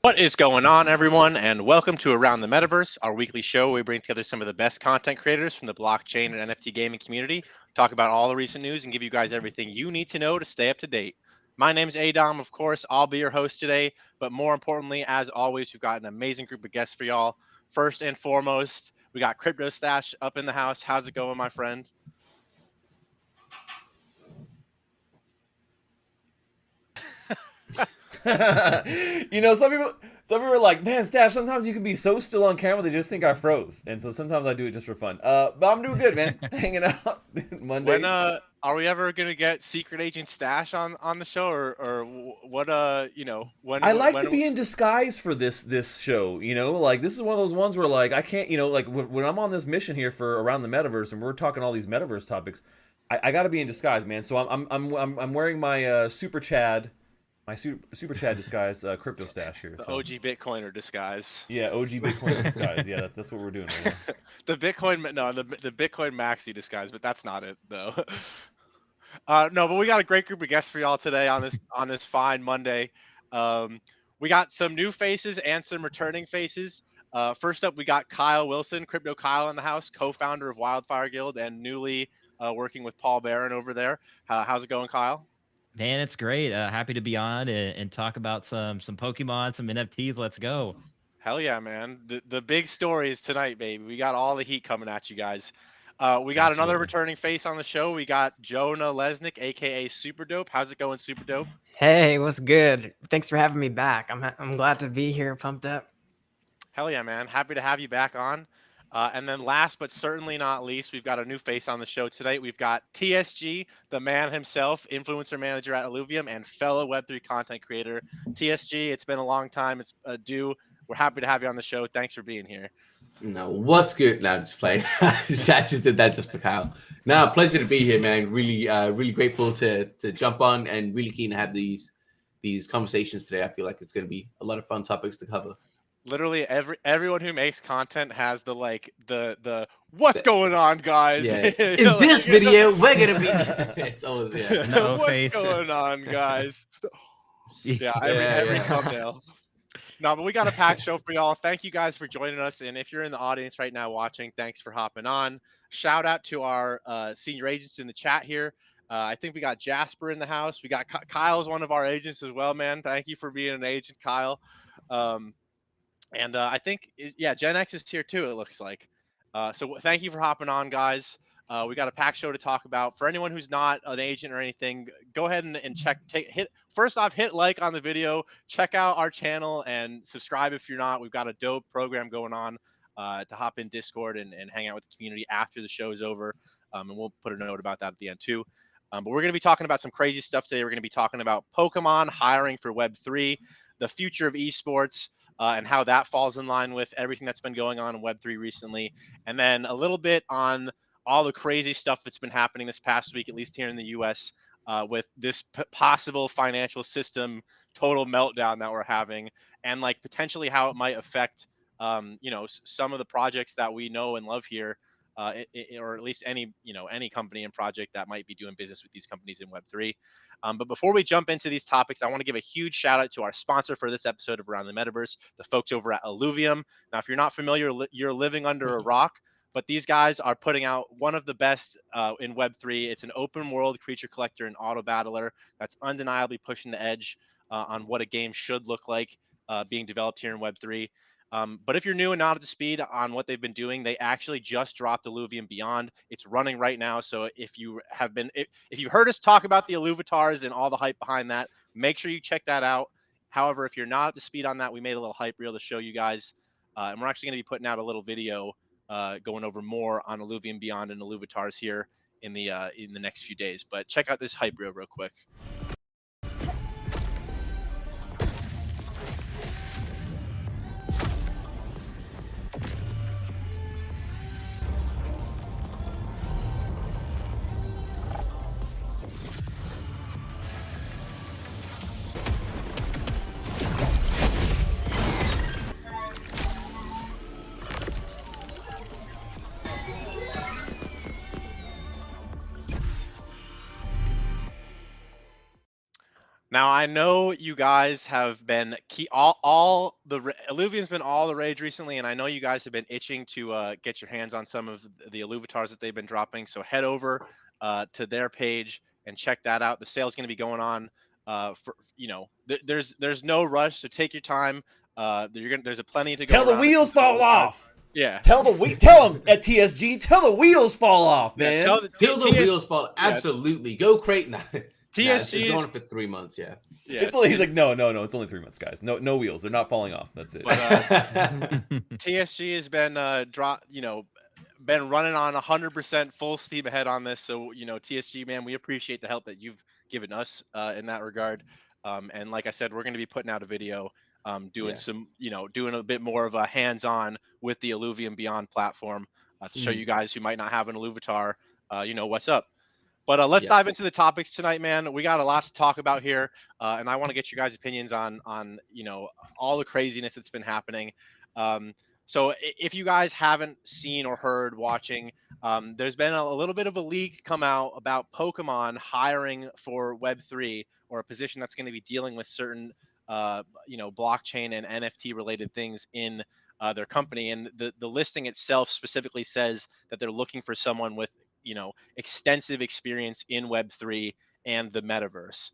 What is going on, everyone, and welcome to Around the Metaverse, our weekly show where we bring together some of the best content creators from the blockchain and NFT gaming community, talk about all the recent news, and give you guys everything you need to know to stay up to date. My name's Adam, of course. I'll be your host today, but more importantly, as always, we've got an amazing group of guests for y'all. First and foremost, we got CryptoStache up in the house. How's it going, my friend? some people are like, man, Stash, sometimes you can be so still on camera they just think I froze. And so sometimes I do it just for fun. But I'm doing good, man. Hanging out When Mondays. are we ever gonna get Secret Agent Stash on the show, or what? I like to when be in disguise for this show, like this is one of those ones where like I can't, like when I'm on this mission here for Around the Metaverse and we're talking all these metaverse topics, I got to be in disguise, man. So I'm wearing my super Chad, super Chad disguise, CryptoStache here. The So OG Bitcoiner disguise. yeah, OG Bitcoin disguise. Yeah, that's what we're doing right now. The Bitcoin Maxi disguise, but that's not it though. No, but we got a great group of guests for y'all today on this fine Monday. Um, we got some new faces and some returning faces. First up, we got Kyle Wilson, Crypto Kyle in the house, co-founder of Wildfire Guild and newly working with Paul Barron over there. How's it going, Kyle? Man, it's great. Happy to be on and talk about some Pokemon, some NFTs. Let's go. Hell yeah, man. The big story is tonight, baby. We got all the heat coming at you guys. We got another Absolutely. returning face on the show. We got Jonah Lesnick, aka SuperDope. How's it going, SuperDope? Hey, what's good? Thanks for having me back. I'm glad to be here, pumped up. Hell yeah, man. Happy to have you back on. And then last but certainly not least, we've got a new face on the show tonight. We've got TSG, the man himself, influencer manager at Illuvium and fellow Web3 content creator. TSG, it's been a long time. It's due. We're happy to have you on the show. Thanks for being here. No, what's good? No, I'm just playing. I just did that just for Kyle. No, pleasure to be here, man. Really, really grateful to jump on and really keen to have these conversations today. I feel like it's going to be a lot of fun topics to cover. Literally everyone who makes content has the what's going on, guys? Yeah. In this video, we're gonna be. It's always No what's face. going on, guys? Yeah, Yeah, every yeah. thumbnail. No, but we got a packed show for y'all. Thank you guys for joining us. And if you're in the audience right now watching, thanks for hopping on. Shout out to our senior agents in the chat here. I think we got Jasper in the house. We got Kyle's one of our agents as well, man. Thank you for being an agent, Kyle. And I think, yeah, Gen X is here too, it looks like. So thank you for hopping on, guys. We got a packed show to talk about. For anyone who's not an agent or anything, go ahead and first off, hit like on the video, check out our channel, and subscribe if you're not. We've got a dope program going on to hop in Discord and hang out with the community after the show is over. And we'll put a note about that at the end too. But we're going to be talking about some crazy stuff today. We're going to be talking about Pokemon hiring for Web3, the future of esports, and how that falls in line with everything that's been going on in Web3 recently. And then a little bit on all the crazy stuff that's been happening this past week, at least here in the US, with this possible financial system total meltdown that we're having, and like potentially how it might affect, some of the projects that we know and love here, or at least any company and project that might be doing business with these companies in Web3. But before we jump into these topics, I want to give a huge shout out to our sponsor for this episode of Around the Metaverse, the folks over at Illuvium. Now, if you're not familiar, you're living under a rock, but these guys are putting out one of the best in Web3. It's an open world creature collector and auto battler that's undeniably pushing the edge on what a game should look like being developed here in Web3. But if you're new and not up to speed on what they've been doing, they actually just dropped Illuvium Beyond. It's running right now. So if you have been, if you've heard us talk about the Illuvatars and all the hype behind that, make sure you check that out. However, if you're not up to speed on that, we made a little hype reel to show you guys. And we're actually going to be putting out a little video going over more on Illuvium Beyond and Illuvatars here in the next few days. But check out this hype reel real quick. Now I know you guys have been all the Illuvium's been all the rage recently, and I know you guys have been itching to get your hands on some of the Illuvatars that they've been dropping. So head over to their page and check that out. The sale's going to be going on for there's no rush, so take your time. There's a plenty to go Tell the around. wheels fall off. Yeah. Tell them at TSG. Tell the wheels fall off, man. Yeah, Till the wheels fall. Absolutely. Go crate now. TSG is is going for 3 months. Yeah. Yeah. He's like, no. It's only 3 months, guys. No wheels. They're not falling off. That's it. But TSG has been been running on 100% full steam ahead on this. So TSG, man, we appreciate the help that you've given us in that regard. And like I said, we're going to be putting out a video doing some doing a bit more of a hands-on with the Illuvium Beyond platform to show you guys who might not have an Illuvatar what's up. But let's dive into the topics tonight, man. We got a lot to talk about here, and I want to get you guys' opinions on all the craziness that's been happening. So if you guys haven't seen or heard watching, there's been a little bit of a leak come out about Pokemon hiring for Web3, or a position that's going to be dealing with certain blockchain and NFT related things in their company. And the listing itself specifically says that they're looking for someone with extensive experience in Web3 and the Metaverse.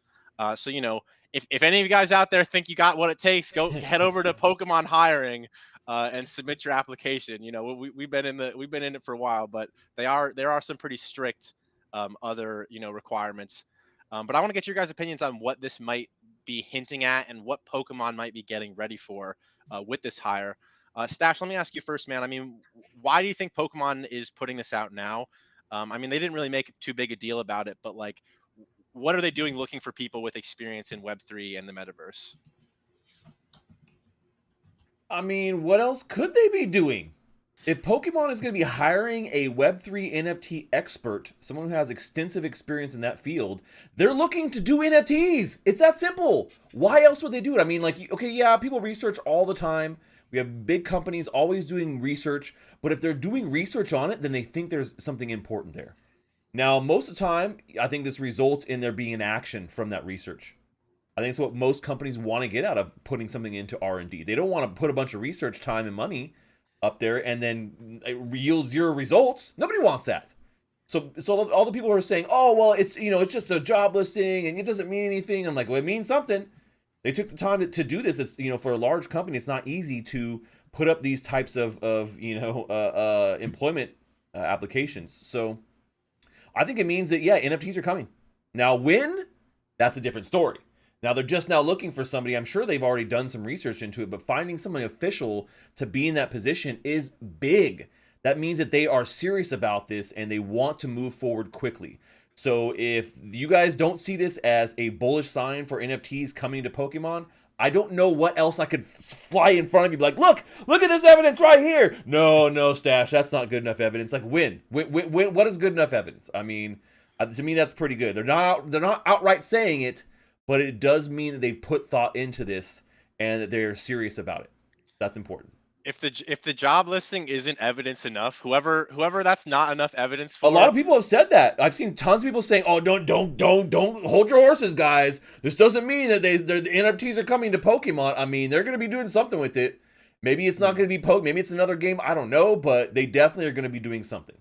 So if any of you guys out there think you got what it takes, go head over to Pokemon Hiring and submit your application. We've been in it for a while, but there are some pretty strict other requirements. But I want to get your guys' opinions on what this might be hinting at and what Pokemon might be getting ready for with this hire. Stash, let me ask you first, man. I mean, why do you think Pokemon is putting this out now? I mean, they didn't really make too big a deal about it, but like, what are they doing looking for people with experience in Web3 and the Metaverse? I mean, what else could they be doing? If Pokemon is going to be hiring a Web3 NFT expert, someone who has extensive experience in that field, they're looking to do NFTs. It's that simple. Why else would they do it? I mean, like, okay, yeah, people research all the time. We have big companies always doing research, but if they're doing research on it, then they think there's something important there. Now, most of the time, I think this results in there being an action from that research. I think it's what most companies want to get out of putting something into R&D. They don't want to put a bunch of research time and money up there and then yield zero results. Nobody wants that. So all the people who are saying, oh, well, it's just a job listing and it doesn't mean anything. I'm like, well, it means something. They took the time to do this. It's, for a large company, it's not easy to put up these types of employment applications. So I think it means that, yeah, NFTs are coming. Now, when? That's a different story. Now, they're just now looking for somebody. I'm sure they've already done some research into it, but finding someone official to be in that position is big. That means that they are serious about this and they want to move forward quickly. So if you guys don't see this as a bullish sign for NFTs coming to Pokemon, I don't know what else I could fly in front of you. Like, look at this evidence right here. No, Stash, that's not good enough evidence. Like, when? What is good enough evidence? I mean, to me, that's pretty good. They're not outright saying it, but it does mean that they've put thought into this and that they're serious about it. That's important. If the job listing isn't evidence enough, whoever that's not enough evidence for. A lot of people have said that. I've seen tons of people saying, "Oh, don't hold your horses, guys. This doesn't mean that the NFTs are coming to Pokemon. I mean, they're going to be doing something with it. Maybe it's not going to be maybe it's another game. I don't know, but they definitely are going to be doing something."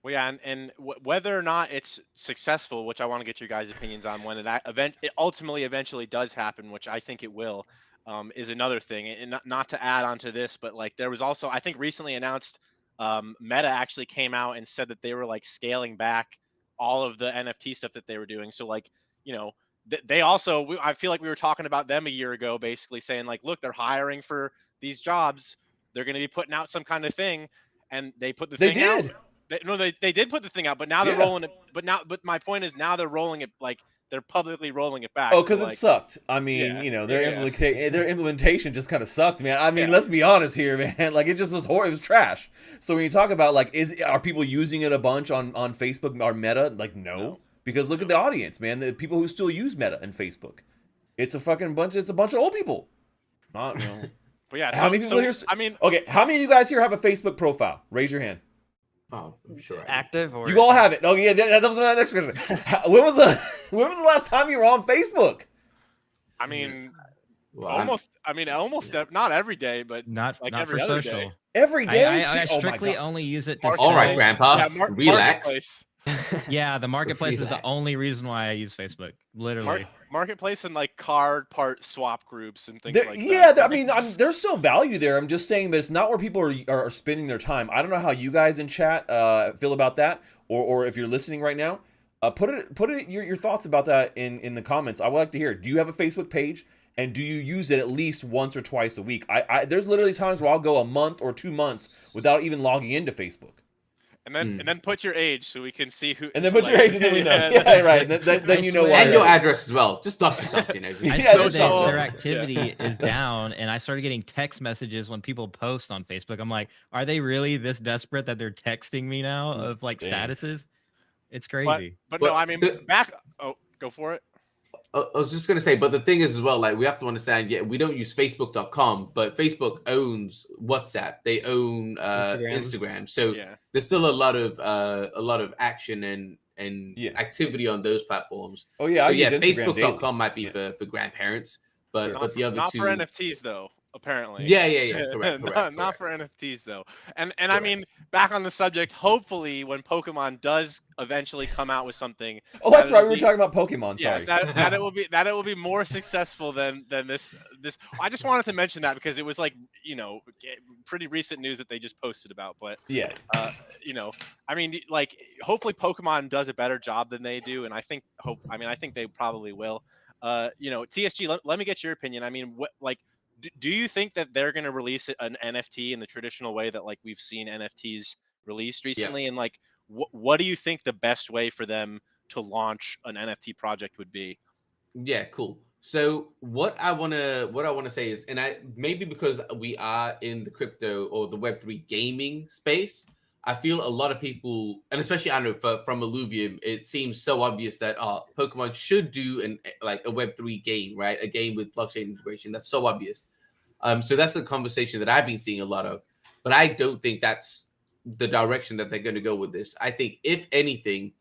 Well, yeah, and whether or not it's successful, which I want to get your guys' opinions on when it ultimately eventually does happen, which I think it will. Is another thing, and not to add on to this, but like there was also, I think recently announced, Meta actually came out and said that they were like scaling back all of the NFT stuff that they were doing. So like, they also, I feel like we were talking about them a year ago, basically saying like, look, they're hiring for these jobs. They're going to be putting out some kind of thing, and they put the thing out. They did put the thing out, but now they're rolling it. But my point is now they're rolling it, like they're publicly rolling it back. Oh, because it sucked. I mean, their implementation just kind of sucked, man. I mean, let's be honest here, man. Like it just was horrible. It was trash. So when you talk about like, are people using it a bunch on Facebook or Meta? Like no, because look at the audience, man. The people who still use Meta and Facebook. It's a fucking bunch. It's a bunch of old people. Not But yeah, how many people here? I mean, okay, how many of you guys here have a Facebook profile? Raise your hand. Oh, I'm sure. Active or you all have it. Oh yeah, that was my next question. When was the last time you were on Facebook? I mean, Well, almost not every day, but Not like not every for other social. day. Every day. I Oh my strictly God. only use it to Marketplace. all right, sell. Grandpa, Yeah, relax. marketplace. Yeah, the marketplace is the Relax. only reason why I use Facebook. Literally. Marketplace and like card part swap groups and things There, like yeah, that. I mean, there's still value there. I'm just saying that it's not where people are spending their time. I don't know how you guys in chat feel about that, or if you're listening right now, put it your thoughts about that in the comments. I would like to hear. Do you have a Facebook page, and do you use it at least once or twice a week? There's literally times where I'll go a month or 2 months without even logging into Facebook. And then put your age so we can see who. And then put your age, and then we know. Yeah, right. Then you know why. And your address as well. Just dox yourself, you know. I Yeah, saw that's that all. their activity is down, and I started getting text messages when people post on Facebook. I'm like, are they really this desperate that they're texting me now of like Dang. statuses? It's crazy. But no, I mean, the- back. Oh, go for it. I was just gonna say, but the thing is as well, like we have to understand, yeah, we don't use Facebook.com, but Facebook owns WhatsApp. They own Instagram. So Yeah. there's still a lot of action and Yeah. activity on those platforms. Oh yeah, So I yeah, use Instagram Facebook.com daily. might be Yeah. for grandparents, but Not the other not two for NFTs though. Apparently. Yeah. Correct. Not for NFTs though. And I mean, back on the subject. Hopefully, when Pokemon does eventually come out with something. Oh, that's that'll right. We were be- talking about Pokemon. Yeah, Sorry. that it will be more successful than this. I just wanted to mention that because it was like pretty recent news that they just posted about. But Yeah. I mean, like hopefully Pokemon does a better job than they do, and I think they probably will. TSG, let me get your opinion. I mean, do you think that they're going to release an NFT in the traditional way that like we've seen NFTs released recently? And like, what do you think the best way for them to launch an NFT project would be? Yeah, cool. So what I wanna say is, and maybe because we are in the crypto or the Web3 gaming space, I feel a lot of people, and especially I know from Illuvium, it seems so obvious that Pokemon should do a Web3 game, right? A game with blockchain integration. That's so obvious. So that's the conversation that I've been seeing a lot of, but I don't think that's the direction that they're going to go with this. I think if anything,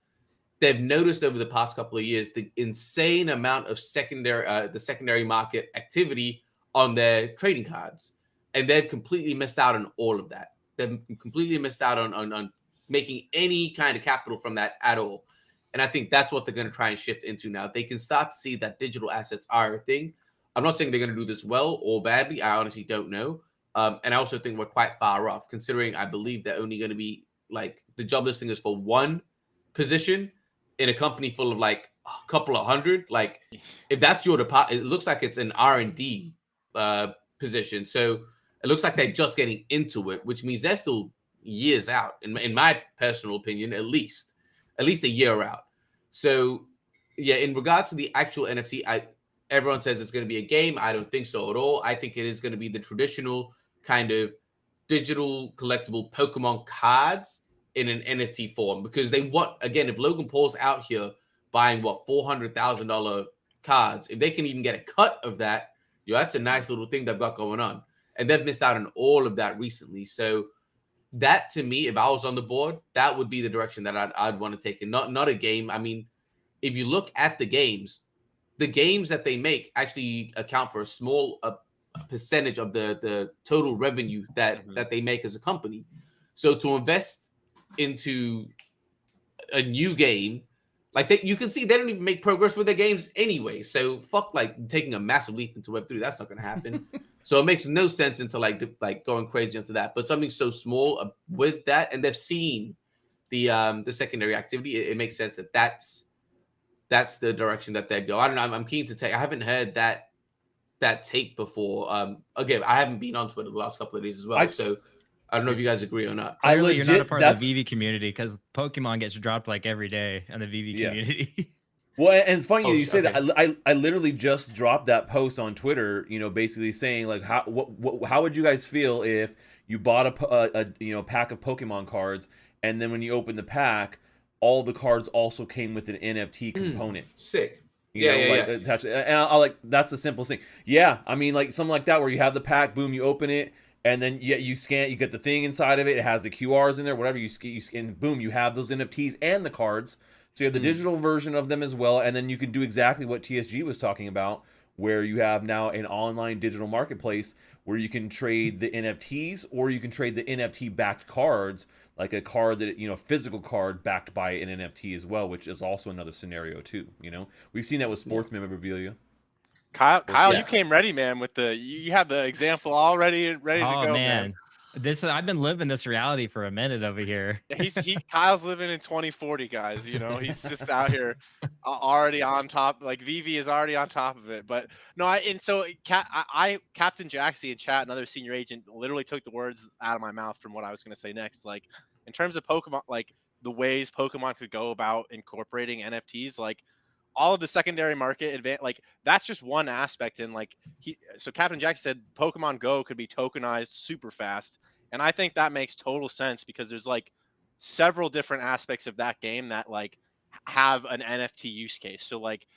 they've noticed over the past couple of years the insane amount of secondary market activity on their trading cards, and they've completely missed out on all of that. They've completely missed out on making any kind of capital from that at all. And I think that's what they're going to try and shift into now. They can start to see that digital assets are a thing. I'm not saying they're going to do this well or badly. I honestly don't know. And I also think we're quite far off, considering I believe they're only going to be like the job listing is for one position in a company full of like a couple of hundred. Like if that's your department, it looks like it's an R&D position. So it looks like they're just getting into it, which means they're still years out, in my personal opinion, at least a year out. So yeah, in regards to the actual NFT, everyone says it's going to be a game. I don't think so at all. I think it is going to be the traditional kind of digital collectible Pokemon cards in an NFT form, because they want, again, if Logan Paul's out here buying $400,000 cards, if they can even get a cut of that, that's a nice little thing they've got going on. And they've missed out on all of that recently. So that, to me, if I was on the board, that would be the direction that I'd want to take, and not a game. I mean, if you look at the games that they make actually account for a small percentage of the total revenue that they make as a company. So to invest into a new game, like you can see they don't even make progress with their games anyway. So fuck like taking a massive leap into Web3. That's not going to happen. So it makes no sense into like going crazy into that. But something so small with that, and they've seen the secondary activity, it makes sense that that's the direction that they go. I don't know. I'm keen to take. I haven't heard that take before. Again, I haven't been on Twitter the last couple of days as well, so I don't know if you guys agree or not. Clearly, you're not a part of the VV community, because Pokemon gets dropped like every day on the VV community. Well, and it's funny you say that. I literally just dropped that post on Twitter. Basically saying like how would you guys feel if you bought a pack of Pokemon cards, and then when you open the pack, all the cards also came with an NFT component. Sick. Attached. And I like, that's the simplest thing. Yeah, I mean, like something like that where you have the pack, boom, you open it, and then you scan, you get the thing inside of it. It has the QRs in there, whatever you scan, boom, you have those NFTs and the cards. So you have the digital version of them as well, and then you can do exactly what TSG was talking about, where you have now an online digital marketplace where you can trade the NFTs or you can trade the NFT backed cards, like a card that, you know, physical card backed by an NFT as well, which is also another scenario too. You know, we've seen that with sports memorabilia. Kyle, Yeah. you came ready, man. With you had the example all ready to Oh go, man. man, I've been living this reality for a minute over here. Kyle's living in 2040, guys. You know, he's just out here already on top. Like VV is already on top of it. But no, Captain Jaxie in chat, another senior agent, literally took the words out of my mouth from what I was going to say next. Like in terms of Pokemon, like the ways Pokemon could go about incorporating NFTs, like all of the secondary market advance, like that's just one aspect. And like Captain Jack said Pokemon Go could be tokenized super fast, and I think that makes total sense because there's like several different aspects of that game that like have an NFT use case. So like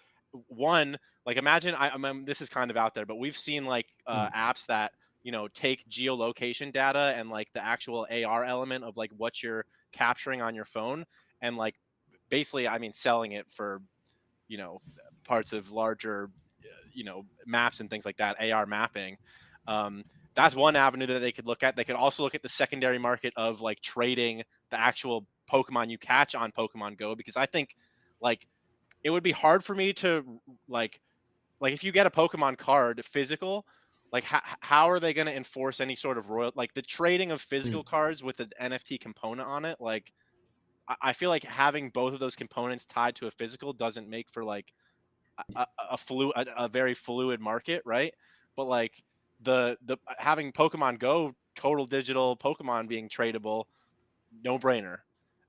one, like imagine I mean this is kind of out there, but we've seen like apps that, you know, take geolocation data and like the actual AR element of like what you're capturing on your phone, and like basically I mean selling it for, you know, parts of larger, you know, maps and things like that, AR mapping. That's one avenue that they could look at. They could also look at the secondary market of like trading the actual Pokemon you catch on Pokemon Go, because I think like it would be hard for me to like if you get a Pokemon card physical, like how are they going to enforce any sort of like the trading of physical cards with an NFT component on it? Like I feel like having both of those components tied to a physical doesn't make for like a very fluid market, right? But like the having Pokemon Go total digital Pokemon being tradable, no brainer.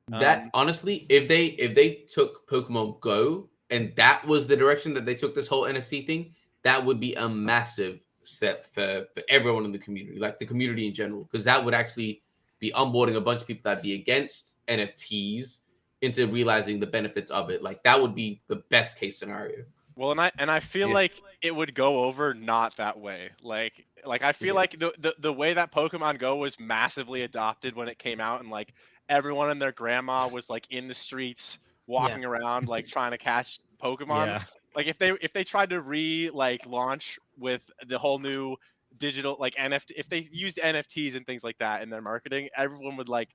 That honestly, if they took Pokemon Go and that was the direction that they took this whole NFT thing, that would be a massive step for everyone in the community, like the community in general, because that would actually be onboarding a bunch of people that'd be against NFTs into realizing the benefits of it. Like that would be the best case scenario. Well, and I feel like it would go over not that way. Like I feel like the way that Pokemon Go was massively adopted when it came out, and like everyone and their grandma was like in the streets walking around like trying to catch Pokemon. Yeah. Like if they tried to launch with the whole new digital like NFT, if they used NFTs and things like that in their marketing, everyone would like,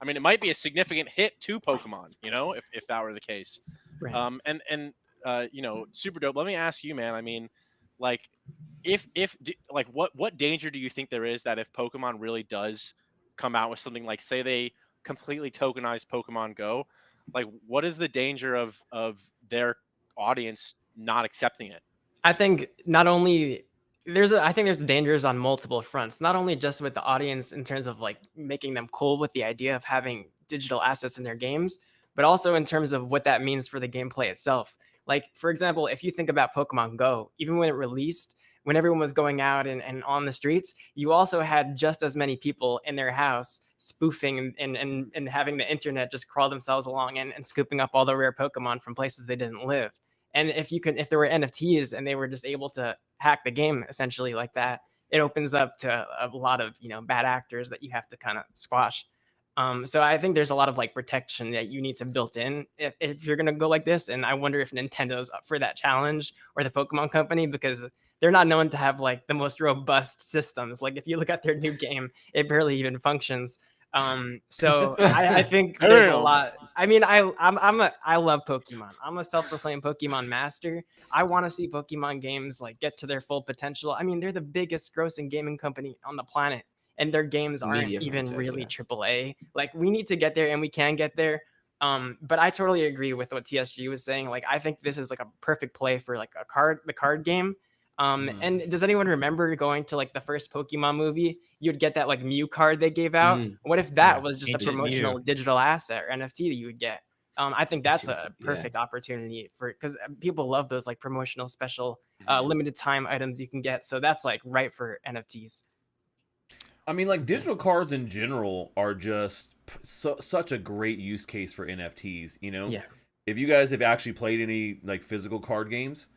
I mean, it might be a significant hit to Pokemon, you know, if that were the case. Right. And you know, SuperDope, let me ask you, man. I mean, like, like what danger do you think there is that if Pokemon really does come out with something like, say, they completely tokenize Pokemon Go, like, what is the danger of their audience not accepting it? I think not only I think there's dangers on multiple fronts, not only just with the audience in terms of like making them cool with the idea of having digital assets in their games, but also in terms of what that means for the gameplay itself. Like, for example, if you think about Pokemon Go, even when it released, when everyone was going out and on the streets, you also had just as many people in their house spoofing and having the internet just crawl themselves along and scooping up all the rare Pokemon from places they didn't live. And if there were NFTs and they were just able to hack the game essentially like that, it opens up to a lot of, you know, bad actors that you have to kind of squash. So I think there's a lot of like protection that you need to build in if you're going to go like this. And I wonder if Nintendo's up for that challenge, or the Pokemon company, because they're not known to have like the most robust systems. Like if you look at their new game, it barely even functions. So I think there's a lot. I mean, I love Pokemon. I'm a self-proclaimed Pokemon master. I want to see Pokemon games like get to their full potential. I mean, they're the biggest grossing gaming company on the planet, and their games aren't even really AAA. Like, we need to get there, and we can get there. But I totally agree with what TSG was saying. Like, I think this is like a perfect play for like the card game. And does anyone remember going to like the first Pokemon movie? You'd get that like Mew card they gave out. What if that was just a promotional digital asset or NFT that you would get? I think that's a perfect opportunity because people love those like promotional special limited time items you can get. So that's like right for NFTs. I mean, like, digital cards in general are just such a great use case for NFTs, you know? Yeah. If you guys have actually played any like physical card games,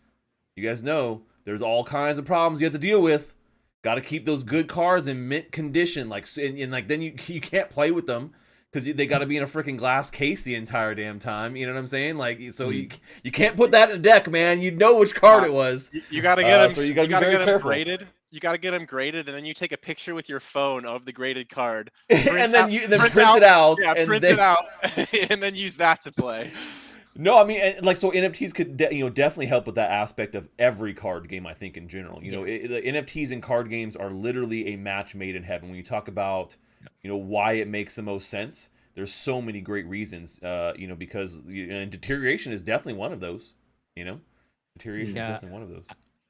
you guys know there's all kinds of problems you have to deal with. Got to keep those good cards in mint condition, like, and like then you can't play with them because they got to be in a freaking glass case the entire damn time. You know what I'm saying? Like, so you can't put that in a deck, man. You know which card it was. You got to get them. So you got to got to be very get them careful. graded. You got to get them graded, and then you take a picture with your phone of the graded card, and then print it out. Yeah, and print then... it out, and then use that to play. No, I mean, like, so NFTs could definitely help with that aspect of every card game. I think in general, the NFTs in card games are literally a match made in heaven. When you talk about why it makes the most sense, there's so many great reasons. Because and deterioration is definitely one of those. Deterioration is definitely one of those.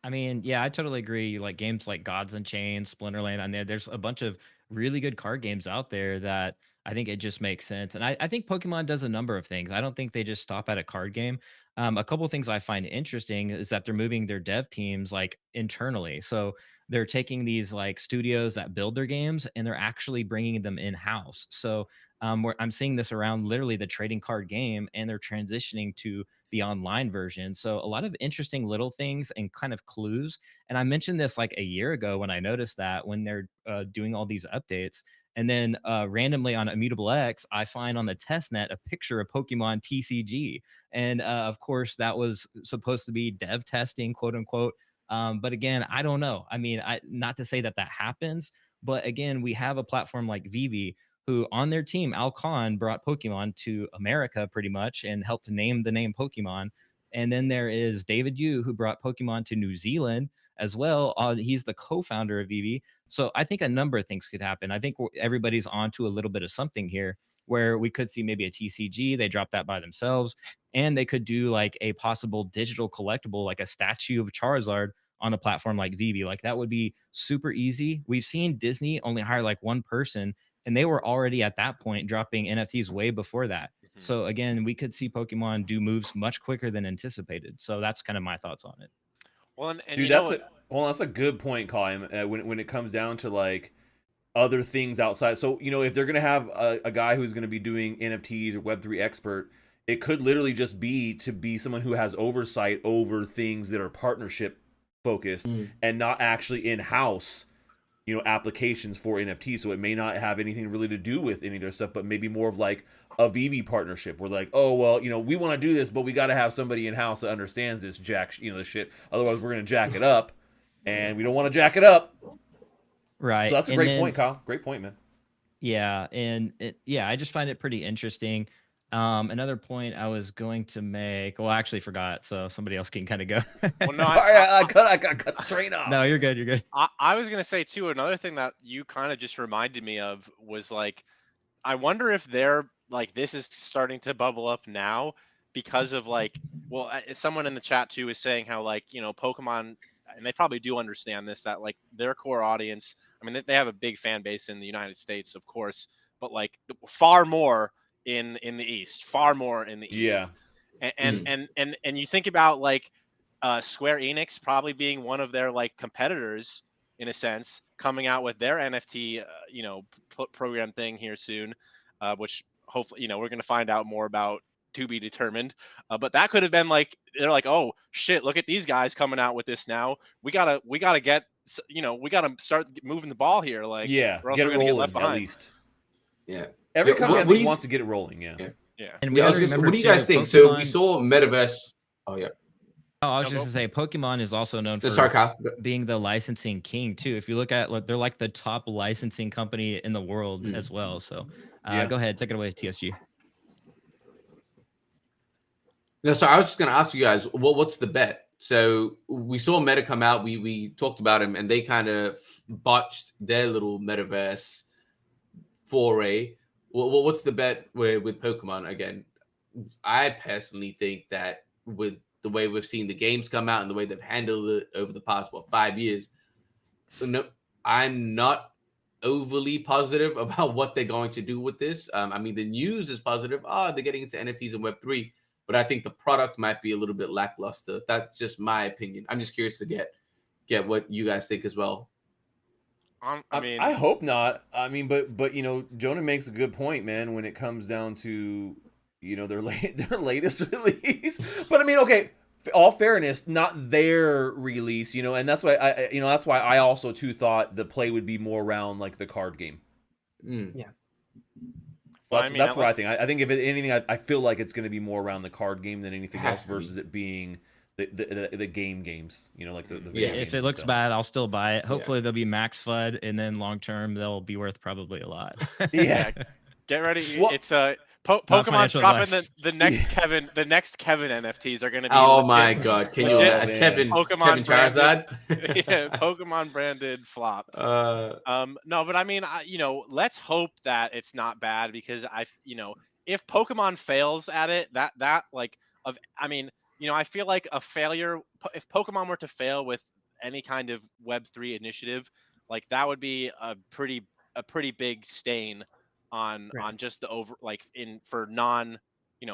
I mean, yeah, I totally agree. Like games like Gods Unchained, Splinterland, on there's a bunch of really good card games out there that I think it just makes sense. And I think Pokemon does a number of things. I don't think they just stop at a card game. A couple of things I find interesting is that they're moving their dev teams like internally. So they're taking these like studios that build their games and they're actually bringing them in house. So I'm seeing this around literally the trading card game, and they're transitioning to the online version. So a lot of interesting little things and kind of clues. And I mentioned this like a year ago when I noticed that when they're doing all these updates. And then randomly on Immutable X, I find on the test net a picture of Pokemon TCG. And of course, that was supposed to be dev testing, quote unquote. But again, I don't know. I mean, not to say that happens, but again, we have a platform like Vivi, who on their team, Al Khan brought Pokemon to America pretty much and helped name the name Pokemon. And then there is David Yu, who brought Pokemon to New Zealand as well. He's the co-founder of Vivi. So I think a number of things could happen. I think everybody's on to a little bit of something here where we could see maybe a TCG. They drop that by themselves, and they could do like a possible digital collectible, like a statue of Charizard on a platform like Vivi. Like that would be super easy. We've seen Disney only hire like one person, and they were already at that point dropping NFTs way before that. So again, we could see Pokemon do moves much quicker than anticipated. So that's kind of my thoughts on it. Well, and dude, that's a good point, Colin. When it comes down to like other things outside. So if they're gonna have a guy who's gonna be doing NFTs or Web3 expert, it could literally just be to be someone who has oversight over things that are partnership focused and not actually in house. Applications for NFTs, so it may not have anything really to do with any of their stuff, but maybe more of like a Vivi partnership. We're like, oh well, we want to do this, but we got to have somebody in house that understands this this shit. Otherwise, we're gonna jack it up, and we don't want to jack it up. Right. So that's a great point, Kyle. Great point, man. Yeah, and I just find it pretty interesting. Another point I was going to make. Well, I actually forgot, so somebody else can kind of go. Well, no, sorry, I cut the train off. No, you're good. You're good. I was gonna say too. Another thing that you kind of just reminded me of was like, I wonder if they're like this is starting to bubble up now because of like, well, someone in the chat too is saying how like Pokemon, and they probably do understand this, that like their core audience. I mean, they have a big fan base in the United States, of course, but like far more in the East, far more in the East. Yeah. And you think about like Square Enix probably being one of their like competitors in a sense, coming out with their NFT program thing here soon, which hopefully we're going to find out more about, to be determined. But that could have been like, they're like, oh shit, look at these guys coming out with this now. We gotta get, we gotta start moving the ball here. Like, or else get we're it gonna rolling get left behind. at least. Yeah. Every company wants to get it rolling. Yeah. And what do you guys think? So we saw Metaverse. Oh yeah. Oh, I was just gonna say, Pokemon is also known for being the licensing king too. If you look at, they're like the top licensing company in the world as well. So, go ahead, take it away, TSG. No, so I was just gonna ask you guys, what's the bet? So we saw Meta come out. We talked about him, and they kind of botched their little Metaverse foray. What's the bet with Pokemon again? I personally think that with the way we've seen the games come out and the way they've handled it over the past 5 years, no, I'm not overly positive about what they're going to do with this. I mean, the news is positive. They're getting into NFTs and Web3, but I think the product might be a little bit lackluster. That's just my opinion. I'm just curious to get what you guys think as well. I hope not. I mean, but Jonah makes a good point, man, when it comes down to their latest release. But I mean, okay, all fairness, not their release, and that's why I also too thought the play would be more around like the card game. Yeah. Well, That's what I think. I think if anything, I feel like it's going to be more around the card game than anything else versus it being the games. You know, like the video games If it looks themselves. bad, I'll still buy it. Hopefully they'll be max FUD, and then long term they'll be worth probably a lot. Yeah. Get ready. Well- It's Pokemon's financial dropping advice. the next Kevin NFTs are going to be. Oh legit, my God! Can you legit Kevin Pokemon Charizard? yeah, Pokemon branded flop. No, but I mean, let's hope that it's not bad, because if Pokemon fails at it, I feel like a failure, if Pokemon were to fail with any kind of Web3 initiative, like that would be a pretty big stain on just the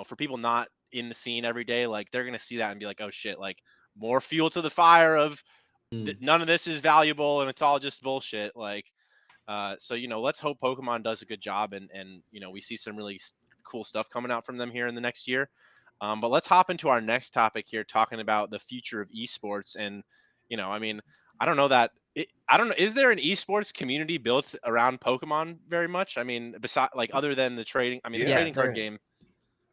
for people not in the scene every day. Like they're gonna see that and be like, oh shit, like more fuel to the fire of none of this is valuable and it's all just bullshit. Like so let's hope Pokemon does a good job, and we see some really cool stuff coming out from them here in the next year. But let's hop into our next topic here, talking about the future of esports. And I don't know that I don't know. Is there an esports community built around Pokemon very much? I mean, besides other than the trading. I mean, the trading card game.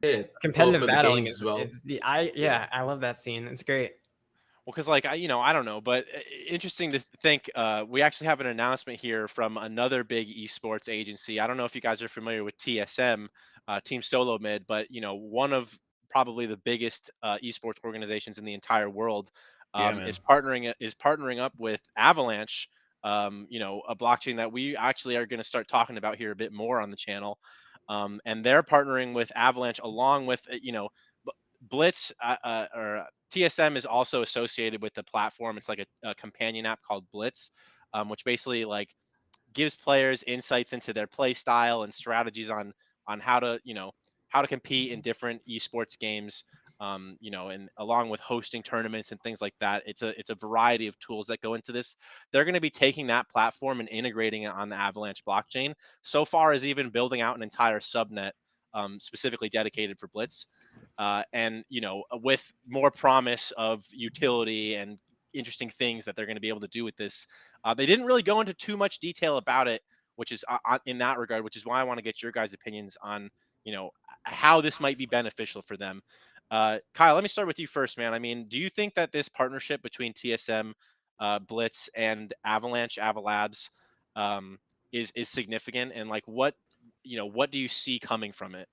Yeah, Competitive for the battling games is, as well. is the I love that scene. It's great. Well, because I don't know, but interesting to think. We actually have an announcement here from another big esports agency. I don't know if you guys are familiar with TSM, Team Solo Mid, but one of probably the biggest esports organizations in the entire world is partnering up with Avalanche. A blockchain that we actually are going to start talking about here a bit more on the channel. And they're partnering with Avalanche along with Blitz or TSM is also associated with the platform. It's like a companion app called Blitz, which basically gives players insights into their play style and strategies on how to how to compete in different esports games. And along with hosting tournaments and things like that, it's a variety of tools that go into this. They're going to be taking that platform and integrating it on the Avalanche blockchain. So far as even building out an entire subnet specifically dedicated for Blitz. And with more promise of utility and interesting things that they're going to be able to do with this. They didn't really go into too much detail about it, which is in that regard, which is why I want to get your guys' opinions on how this might be beneficial for them. Kyle, let me start with you first, man. I mean, do you think that this partnership between TSM, Blitz, and Avalanche Avalabs is significant, and what do you see coming from it?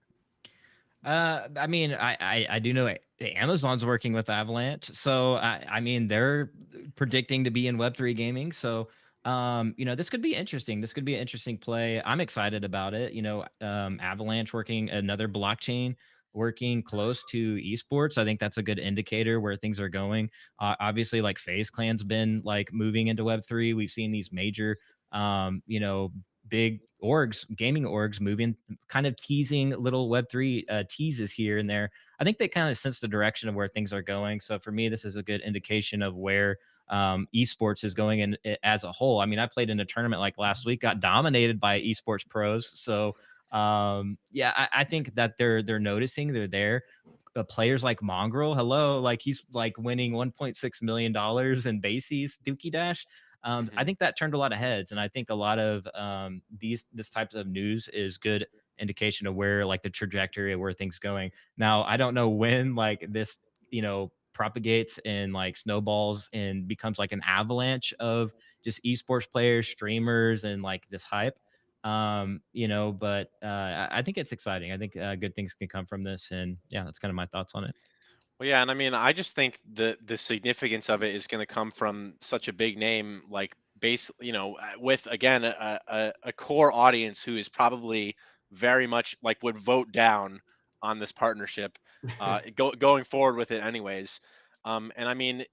I mean, I do know Amazon's working with Avalanche, so I mean they're predicting to be in Web3 gaming. So this could be interesting. This could be an interesting play. I'm excited about it. Avalanche working another blockchain working close to esports. I think that's a good indicator where things are going. Obviously, like FaZe Clan's been moving into Web3. We've seen these major big orgs, gaming orgs moving, kind of teasing little Web3 teases here and there. I think they kind of sense the direction of where things are going. So for me, this is a good indication of where esports is going in as a whole. I mean, I played in a tournament last week, got dominated by esports pros. So I think that they're noticing, they're there. Players like Mongrel, hello, he's winning $1.6 million in bases, Dookie Dash. I think that turned a lot of heads, and I think a lot of this type of news is good indication of where the trajectory of where things going. Now, I don't know when this propagates and snowballs and becomes an avalanche of just esports players, streamers, and this hype. But I think it's exciting. I think good things can come from this, and yeah, that's kind of my thoughts on it. Well, yeah, and I mean, I just think the significance of it is going to come from such a big name, with again a core audience who is probably very much would vote down on this partnership, going forward with it anyways. And I mean,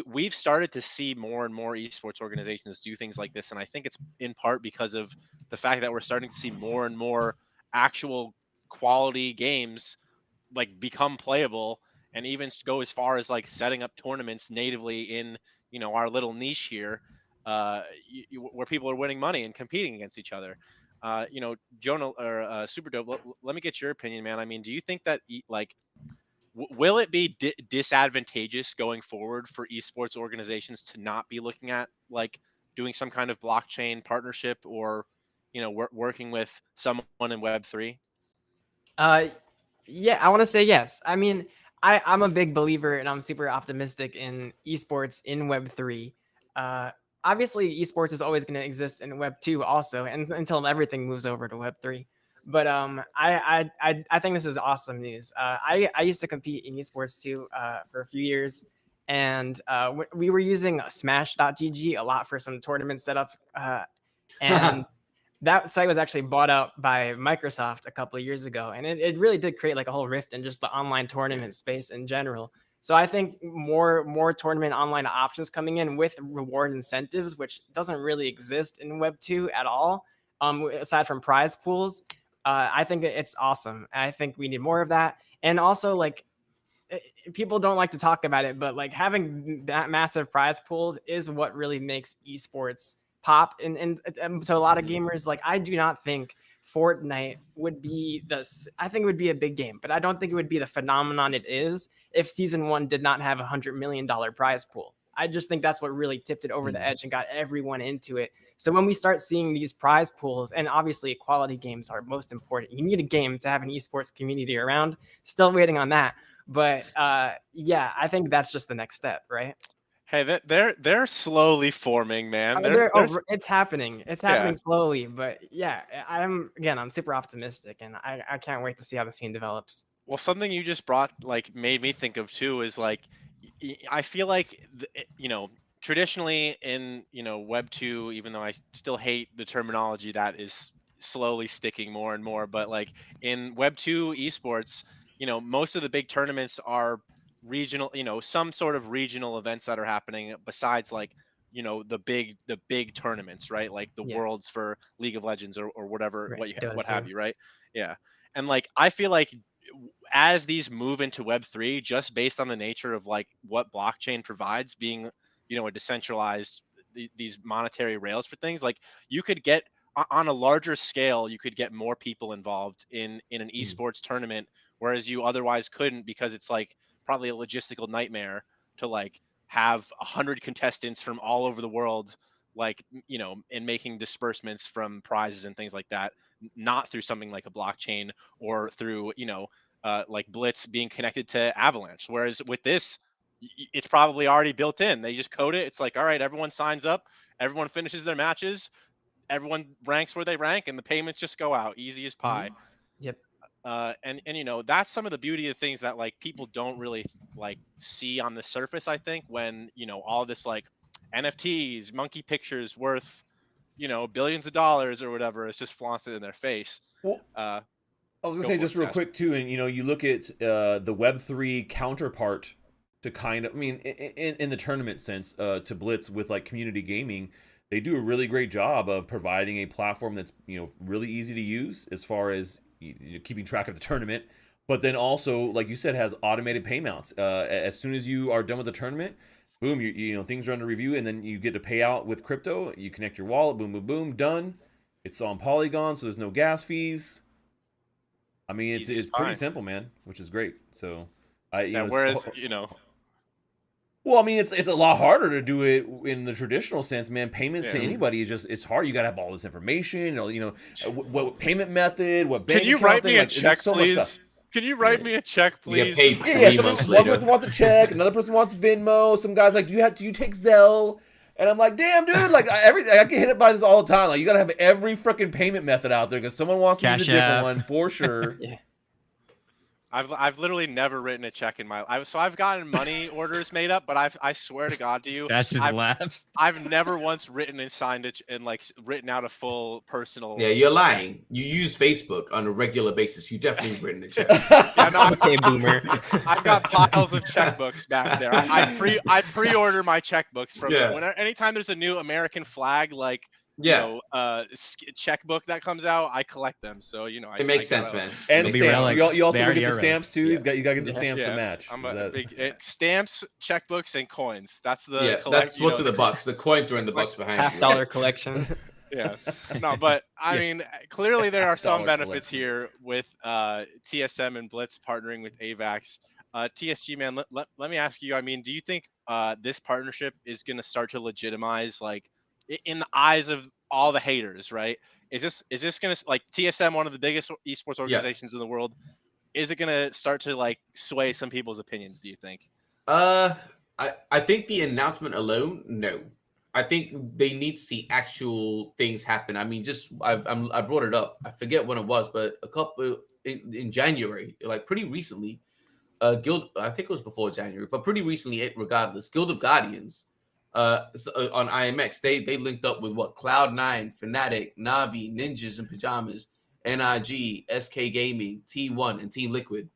we've started to see more and more esports organizations do things like this, and I think it's in part because of the fact that we're starting to see more and more actual quality games become playable, and even go as far as setting up tournaments natively in our little niche here, where people are winning money and competing against each other. Jonah or SuperDope, let me get your opinion, man. I mean, do you think that will it be disadvantageous going forward for esports organizations to not be looking at doing some kind of blockchain partnership, or working with someone in Web3? Yeah, I want to say yes. I mean, I'm a big believer and I'm super optimistic in esports in Web3. Uh, Obviously, esports is always going to exist in Web2 also, and until everything moves over to Web3. But I think this is awesome news. I used to compete in esports too for a few years, and we were using Smash.gg a lot for some tournament setups, and that site was actually bought out by Microsoft a couple of years ago, and it really did create like a whole rift in just the online tournament space in general. So I think more tournament online options coming in with reward incentives, which doesn't really exist in Web2 at all, aside from prize pools. I think it's awesome. I think we need more of that, and also like people don't like to talk about it, but like having that massive prize pools is what really makes esports pop. And to a lot of gamers, like I do not think Fortnite would be I think it would be a big game, but I don't think it would be the phenomenon it is if season 1 did not have $100 million prize pool. I just think that's what really tipped it over the edge and got everyone into it. So when we start seeing these prize pools, and obviously quality games are most important, you need a game to have an esports community around. Still waiting on that. But yeah, I think that's just the next step, right? Hey, they're slowly forming, man. I mean, it's happening. It's happening slowly, but yeah, I'm super optimistic, and I can't wait to see how the scene develops. Well, something you just brought made me think of too is like I feel like traditionally in Web 2, even though I still hate the terminology that is slowly sticking more and more, but like in Web 2 esports, most of the big tournaments are regional, some sort of regional events that are happening besides like the big tournaments, right? Like the worlds for League of Legends or whatever, Right. what have you, right? Yeah. And like I feel like as these move into Web3, just based on the nature of like what blockchain provides, being a decentralized these monetary rails for things, like you could get on a larger scale, you could get more people involved in an esports tournament, whereas you otherwise couldn't, because it's like probably a logistical nightmare to like have 100 contestants from all over the world, like and making disbursements from prizes and things like that, not through something like a blockchain or through like Blitz being connected to Avalanche. Whereas with this, it's probably already built in. They just code it. It's like, all right, everyone signs up, everyone finishes their matches, everyone ranks where they rank, and the payments just go out easy as pie. Yep. And that's some of the beauty of things that like people don't really like see on the surface. I think when all this like NFTs, monkey pictures worth billions of dollars or whatever, it's just flaunted in their face. Well, I was gonna say just real quick too, and you look at the Web3 counterpart to kind of, I mean, in the tournament sense, to Blitz with like community gaming, they do a really great job of providing a platform that's really easy to use as far as keeping track of the tournament, but then also, like you said, has automated payments. As soon as you are done with the tournament, boom, you things are under review, and then you get to pay out with crypto. You connect your wallet, boom, boom, boom, done. It's on Polygon, so there's no gas fees. I mean, it's pretty simple, man, which is great. So, whereas well, I mean, it's a lot harder to do it in the traditional sense, man. Payments to anybody is just, it's hard. You got to have all this information, what payment method, what bank. Can you write me a check, please? Can you write me a check, please? You get paid 3 months later. One person wants a check, another person wants Venmo. Some guy's like, do you take Zelle? And I'm like, damn, dude, like I get hit up by this all the time. Like, you gotta have every freaking payment method out there because someone wants to use a different one for sure. Yeah. I've literally never written a check in my life. So I've gotten money orders made up, but I swear to God to you, I've never once written and signed it and like written out a full personal. Yeah, you're lying. You use Facebook on a regular basis. You definitely written a check. Yeah, no, Okay, boomer. I've got piles of checkbooks back there. I pre-order my checkbooks from anytime there's a new American flag like checkbook that comes out, I collect them. So it makes sense, man. And stamps. You also get the stamps too. You got to get the stamps to match. I'm a big stamps, checkbooks, and coins. That's the that's what's in the box. The coins are in the box behind you. $50 collection. Yeah, no, but I mean, clearly there are some benefits here with TSM and Blitz partnering with AVAX. TSG, man, let me ask you. I mean, do you think this partnership is going to start to legitimize, like, in the eyes of all the haters, right? Is this gonna, like, TSM, one of the biggest esports organizations in the world? Is it gonna start to like sway some people's opinions, do you think? I think the announcement alone, no. I think they need to see actual things happen. I mean, I brought it up. I forget when it was, but a couple in January, like pretty recently, Guild. I think it was before January, but pretty recently, regardless, Guild of Guardians, on IMX, they linked up with what Cloud9, Fnatic, Navi, Ninjas in Pajamas, NRG, SK Gaming, T1, and Team Liquid.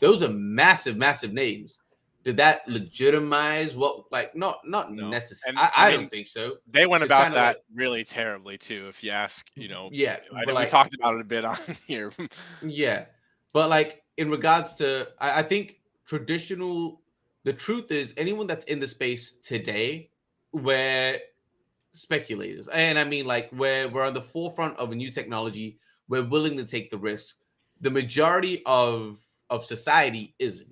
Those are massive, massive names. Did that legitimize what? Like, not No. necessarily. And I I mean, don't think so. They went It's about kinda that like- really terribly too, if you ask. Yeah, I but know we like- talked about it a bit on here. Yeah, but like in regards to, I think the truth is anyone that's in the space today, we're speculators, and I mean like we're on the forefront of a new technology. We're willing to take the risk. The majority of society isn't.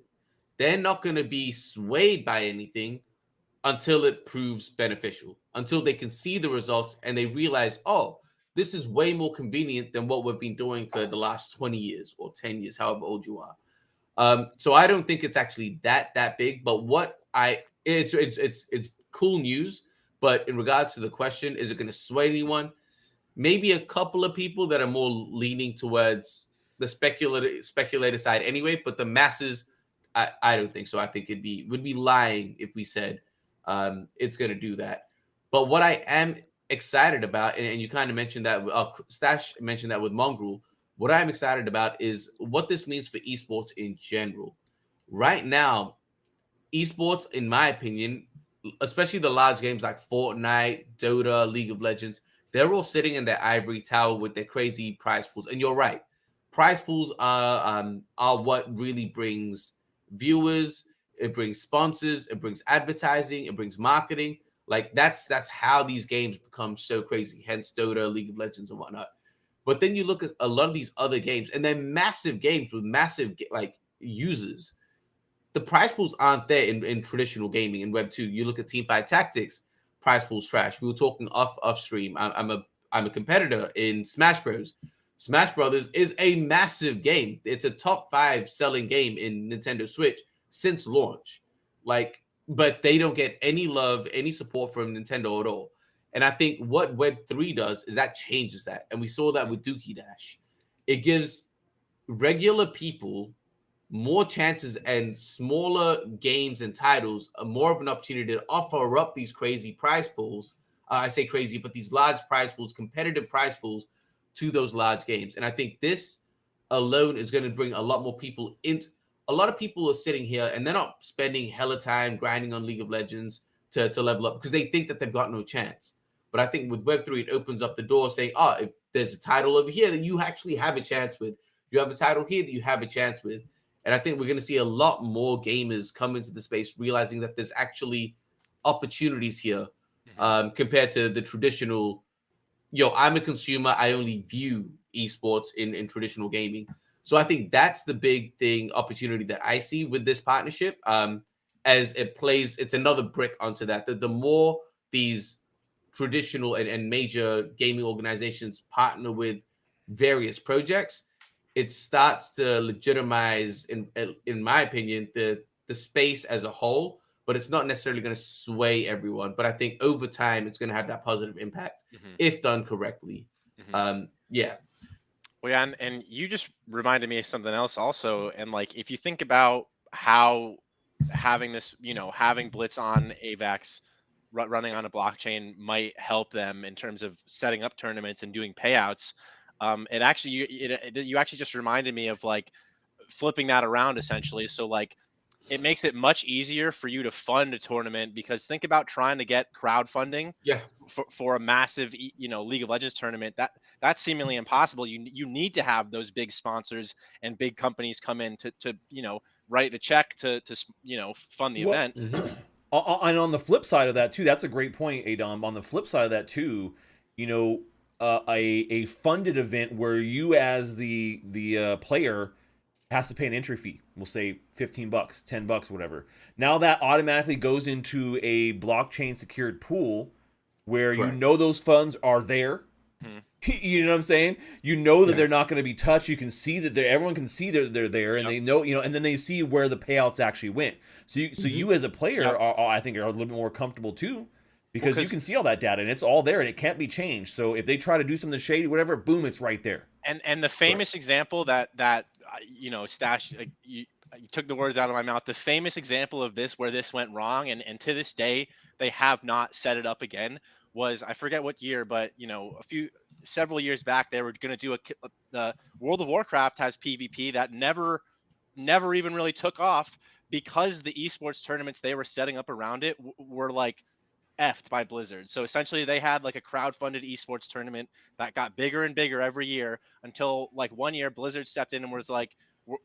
They're not going to be swayed by anything until it proves beneficial, until they can see the results and they realize, oh, this is way more convenient than what we've been doing for the last 20 years or 10 years, however old you are. So I don't think it's actually that big. But it's cool news. But in regards to the question, is it going to sway anyone? Maybe a couple of people that are more leaning towards the speculator side anyway. But the masses, I don't think so. I think would be lying if we said it's going to do that. But what I am excited about, and you kind of mentioned that, Stash mentioned that with Mongrel. What I'm excited about is what this means for esports in general. Right now, esports, in my opinion, especially the large games like Fortnite, Dota, League of Legends, they're all sitting in their ivory tower with their crazy prize pools. And you're right, prize pools are what really brings viewers. It brings sponsors. It brings advertising. It brings marketing. Like that's how these games become so crazy. Hence Dota, League of Legends, and whatnot. But then you look at a lot of these other games, and they're massive games with massive like users. The prize pools aren't there in traditional gaming in Web 2. You look at Teamfight Tactics, prize pools trash. We were talking off stream. I'm a competitor in Smash Bros. Smash Brothers is a massive game. It's a top 5 selling game in Nintendo Switch since launch. Like, but they don't get any love, any support from Nintendo at all. And I think what Web3 does is that changes that. And we saw that with Dookie Dash. It gives regular people more chances and smaller games and titles more of an opportunity to offer up these crazy prize pools. I say crazy, but these large prize pools, competitive prize pools to those large games. And I think this alone is going to bring a lot more people in. A lot of people are sitting here and they're not spending hella time grinding on League of Legends to level up because they think that they've got no chance. But I think with Web3, it opens up the door saying, oh, if there's a title over here that you actually have a chance with, you have a title here that you have a chance with. And I think we're going to see a lot more gamers come into the space, realizing that there's actually opportunities here compared to the traditional, I'm a consumer, I only view esports in traditional gaming. So I think that's the big thing, opportunity that I see with this partnership. As it plays, it's another brick onto that. The more these traditional and major gaming organizations partner with various projects, it starts to legitimize, in my opinion, the space as a whole. But it's not necessarily going to sway everyone. But I think over time, it's going to have that positive impact if done correctly. Yeah. Well, yeah, and you just reminded me of something else also. And like, if you think about how having this, having Blitz on AVAX running on a blockchain might help them in terms of setting up tournaments and doing payouts. It actually, you actually just reminded me of like flipping that around essentially. So like, it makes it much easier for you to fund a tournament, because think about trying to get crowdfunding for a massive, League of Legends tournament. That's seemingly impossible. You need to have those big sponsors and big companies come in to write the check to fund the event. And on the flip side of that too, that's a great point, Adam. On the flip side of that too, a funded event where you as the player has to pay an entry fee. We'll say $15, $10, whatever. Now that automatically goes into a blockchain secured pool where those funds are there. You know what I'm saying? You know that Yeah. they're not going to be touched. You can see that everyone can see they're there, and they know, and then they see where the payouts actually went. So you as a player are, I think, are a little bit more comfortable too, because you can see all that data and it's all there and it can't be changed. So if they try to do something shady, whatever, boom, it's right there. And the famous example that Stash, you took the words out of my mouth. The famous example of this where this went wrong, and to this day they have not set it up again, was, I forget what year, but several years back they were going to do the World of Warcraft has PvP that never even really took off, because the esports tournaments they were setting up around it were like effed by Blizzard. So essentially they had like a crowdfunded esports tournament that got bigger and bigger every year, until like one year Blizzard stepped in and was like,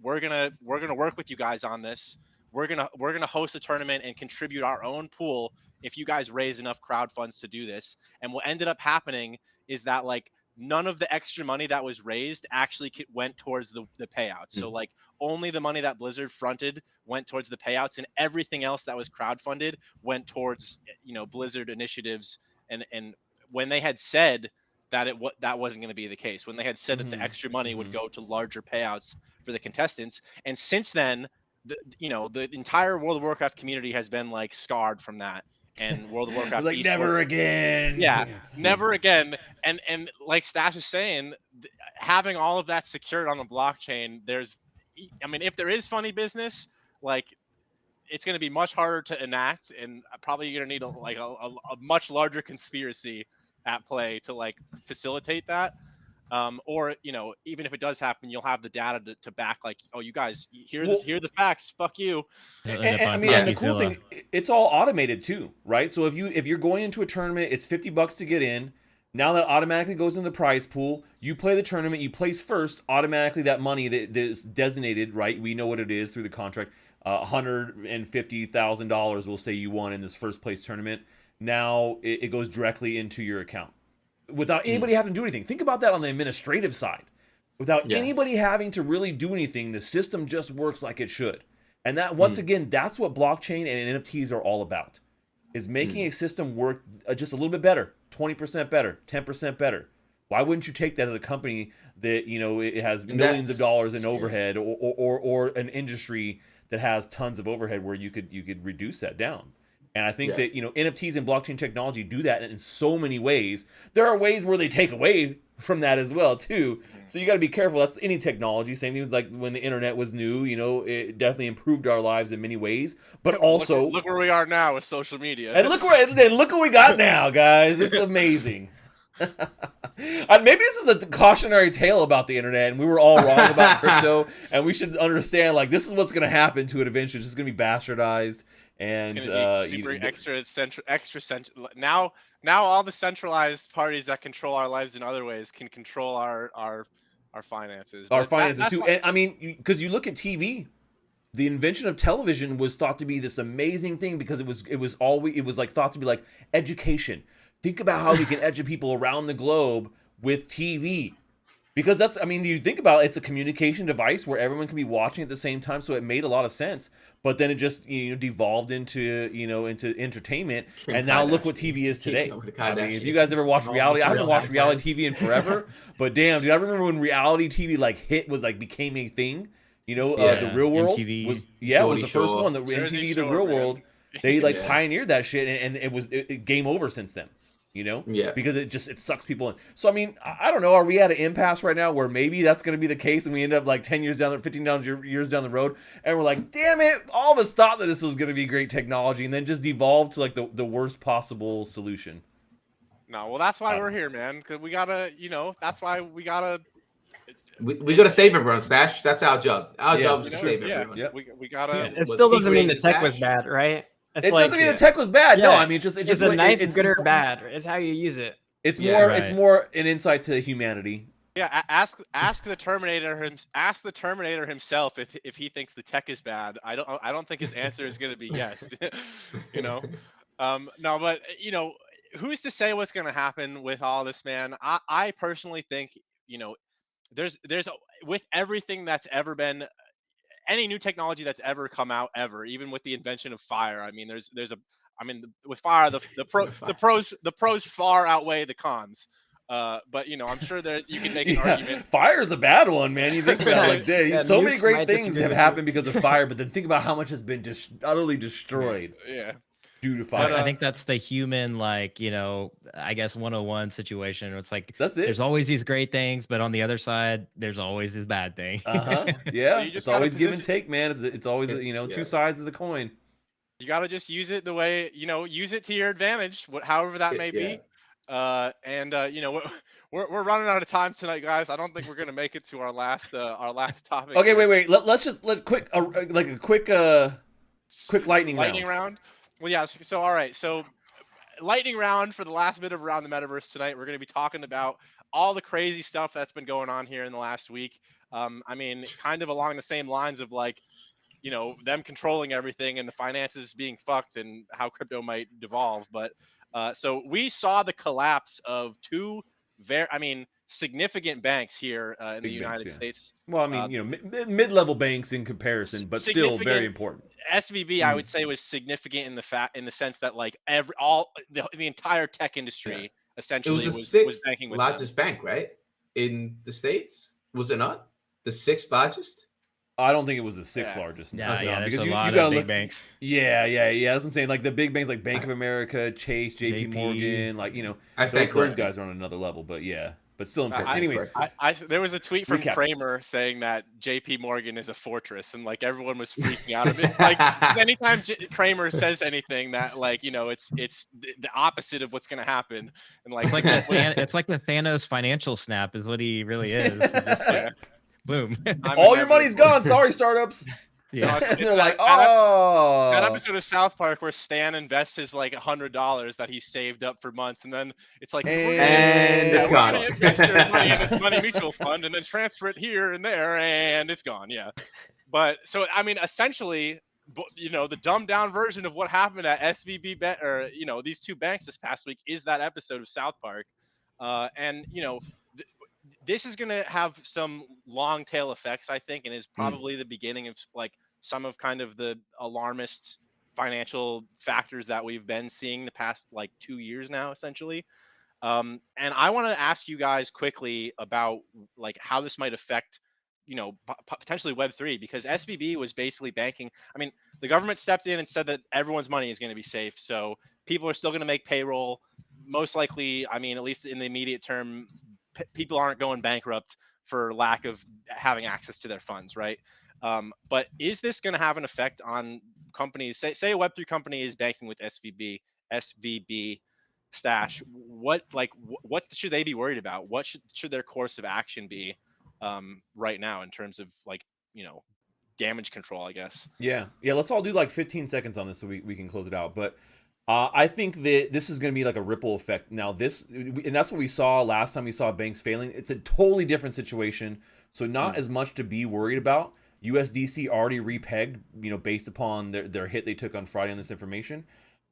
we're gonna work with you guys on this. We're gonna host a tournament and contribute our own pool if you guys raise enough crowd funds to do this. And what ended up happening is that like none of the extra money that was raised actually went towards the payouts. So like only the money that Blizzard fronted went towards the payouts, and everything else that was crowdfunded went towards Blizzard initiatives. And when they had said that that wasn't going to be the case, when they had said that the extra money would go to larger payouts for the contestants, and since then the entire World of Warcraft community has been like scarred from that. And World of Warcraft like never again. Yeah, never again. And like Stash is saying, having all of that secured on the blockchain, if there is funny business, like it's going to be much harder to enact, and probably you're going to need a much larger conspiracy at play to like facilitate that. Or even if it does happen, you'll have the data to back, like, oh, you guys, here are the facts, fuck you. And the cool thing, it's all automated too, right? So if you're going into a tournament, it's $50 to get in. Now that automatically goes in the prize pool. You play the tournament, you place first, automatically that money that is designated, right? We know what it is through the contract. $150,000 we'll say you won in this first place tournament. Now it goes directly into your account without anybody having to do anything. Think about that on the administrative side. Without anybody having to really do anything, the system just works like it should. And that, once again, that's what blockchain and NFTs are all about, is making a system work just a little bit better, 20% better, 10% better. Why wouldn't you take that as a company that, it has millions of dollars in overhead, or an industry that has tons of overhead where you could reduce that down? And I think that, NFTs and blockchain technology do that in so many ways. There are ways where they take away from that as well, too. So you got to be careful. That's any technology. Same thing with like when the internet was new, it definitely improved our lives in many ways. But also, look where we are now with social media. And look what we got now, guys. It's amazing. Maybe this is a cautionary tale about the internet, and we were all wrong about crypto, and we should understand, like, this is what's going to happen to it eventually. It's just going to be bastardized. And it's gonna be super extra central. Now all the centralized parties that control our lives in other ways can control our finances. Our finances too. And I mean, because you look at TV, the invention of television was thought to be this amazing thing, because it was thought to be like education. Think about how we can educate people around the globe with TV. Because you think about it, it's a communication device where everyone can be watching at the same time, so it made a lot of sense. But then it just devolved into entertainment, and now look what TV is today. If you guys ever watched reality, I haven't watched reality TV in forever, but damn, dude, I remember when reality TV became a thing. The Real World MTV. was the first one. The MTV, The Real World, they pioneered that shit, and it was game over since then. Because it sucks people in. So I don't know. Are we at an impasse right now where maybe that's going to be the case, and we end up like 10 years down, 15 years down the road, and we're like, damn it! All of us thought that this was going to be great technology, and then just devolved to like the worst possible solution. No, well, that's why we're here, man. Because we gotta, that's why we gotta. We gotta save everyone, Stash. That's our job. Our job is to save everyone. Yeah, we gotta. It still doesn't mean the tech was bad, right? It doesn't mean the tech was bad. No, it's just a knife, good or bad. It's how you use it. It's more an insight to humanity. Yeah, ask the Terminator himself if he thinks the tech is bad. I don't think his answer is going to be yes. No, but who's to say what's going to happen with all this, man? I personally think there's with everything that's ever been. Any new technology that's ever come out ever, even with the invention of fire. With fire, the pros far outweigh the cons. But I'm sure you can make an argument. Fire is a bad one, man. You think about it, like Yeah, so many nukes great might things disagree have with happened because of fire, but then think about how much has been just utterly destroyed Yeah. due to fire. I think that's the human, like, I guess 101 situation. It's like That's it. there's always these great things, but on the other side, there's always this bad thing. Yeah, you just it's gotta always give and position- take, man. It's always two sides of the coin. You got to just use it the way use it to your advantage, however that may be. We're running out of time tonight, guys. I don't think we're gonna make it to our last topic. Okay, here. wait. Let's quick lightning round. Well, yeah. So all right. So lightning round for the last bit of Around the Metaverse tonight. We're gonna be talking about all the crazy stuff that's been going on here in the last week. I mean, kind of along the same lines of like, them controlling everything and the finances being fucked and how crypto might devolve. But so we saw the collapse of two significant banks here in the United States. Well, I mean, mid-level banks in comparison, but still very important. SVB, I would say, was significant in the sense that like the entire tech industry essentially was banking with largest bank, right, in the States. Was it not the sixth largest? I don't think it was the sixth largest. Yeah, there's because a lot of big banks. Yeah. That's what I'm saying. Like the big banks, like Bank of America, Chase, JP Morgan, like those guys are on another level. But but still impressive. Anyways, there was a tweet from Kramer saying that JP Morgan is a fortress, and like everyone was freaking out of it. Like anytime Kramer says anything that like it's the opposite of what's going to happen, and like it's like the Thanos financial snap is what he really is. Boom. All your money's gone. Sorry, startups. Yeah. No, they're like, oh. That episode of South Park where Stan invests his like $100 that he saved up for months, and then it's like, we're gonna invest your money in this money mutual fund, and then transfer it here and there, and it's gone. Yeah. But so I mean, essentially, the dumbed down version of what happened at SVB or these two banks this past week is that episode of South Park, and this is going to have some long tail effects, I think, and is probably the beginning of like some of kind of the alarmist financial factors that we've been seeing the past like 2 years now, essentially. And I want to ask you guys quickly about like how this might affect, potentially Web3, because SVB was basically banking. I mean, the government stepped in and said that everyone's money is going to be safe. So people are still going to make payroll. Most likely, I mean, at least in the immediate term, people aren't going bankrupt for lack of having access to their funds, right? But is this going to have an effect on companies? Say a Web3 company is banking with SVB Stash. What should they be worried about? What should their course of action be right now in terms of like damage control, I guess? Yeah. Let's all do like 15 seconds on this so we can close it out. But I think that this is going to be like a ripple effect. Now and that's what we saw last time we saw banks failing. It's a totally different situation. So not as much to be worried about. USDC already repegged, based upon their hit they took on Friday on this information.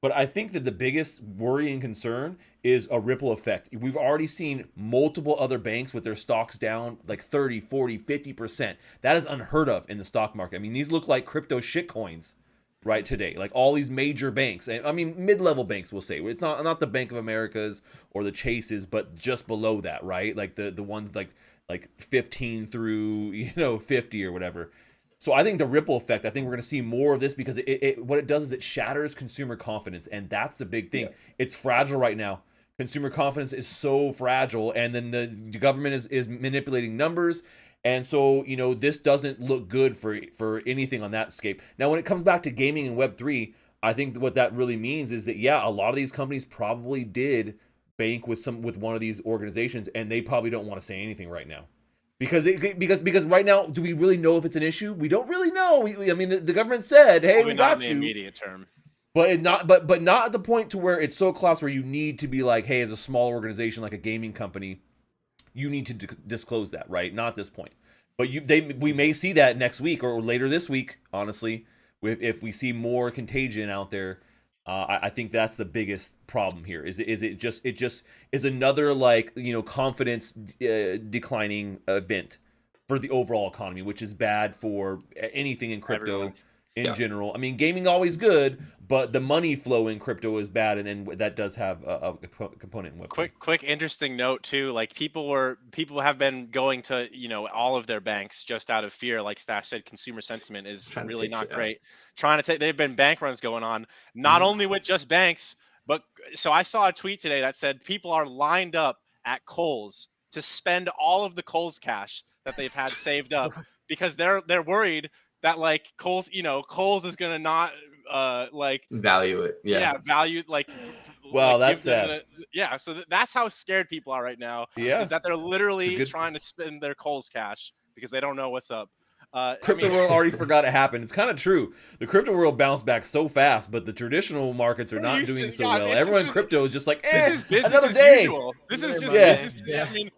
But I think that the biggest worry and concern is a ripple effect. We've already seen multiple other banks with their stocks down like 30, 40, 50%. That is unheard of in the stock market. I mean, these look like crypto shitcoins right today. Like all these major banks, and I mean mid-level banks, we'll say. It's not the Bank of Americas or the Chases, but just below that, right? Like the ones like 15 through 50 or whatever. So I think the ripple effect, I think we're going to see more of this because what it does is it shatters consumer confidence, and that's the big thing. Yeah. It's fragile right now. Consumer confidence is so fragile, and then the government is manipulating numbers. And so, this doesn't look good for anything on that scape. Now, when it comes back to gaming and Web3, I think what that really means is that, a lot of these companies probably did bank with one of these organizations, and they probably don't want to say anything right now. Because right now, do we really know if it's an issue? We don't really know. I mean, the government said, "Hey, probably we got you." Not in the immediate term. But not at the point to where it's so collapsed where you need to be like, hey, as a small organization like a gaming company, you need to disclose that, right? Not at this point. But we may see that next week or later this week, honestly, if we see more contagion out there. I think that's the biggest problem here. Is it just is another confidence declining event for the overall economy, which is bad for anything in crypto. Everyone. in general. I mean, gaming always good, but the money flow in crypto is bad, and then that does have a component in Web3. Quick interesting note too, like people have been going to, all of their banks just out of fear. Like Stash said, consumer sentiment is really not great. They've been bank runs going on, not only with just banks, but so I saw a tweet today that said people are lined up at Kohl's to spend all of the Kohl's cash that they've had saved up because they're worried that like Kohl's is gonna not value it. Value like. Well, like, that's sad. So that's how scared people are right now. Yeah, is that they're literally trying to spend their Kohl's cash because they don't know what's up. Crypto world already forgot it happened. It's kind of true. The crypto world bounced back so fast, but the traditional markets are not doing so well. Everyone in crypto is just like, this is business another as day. Usual. This is just business. I mean,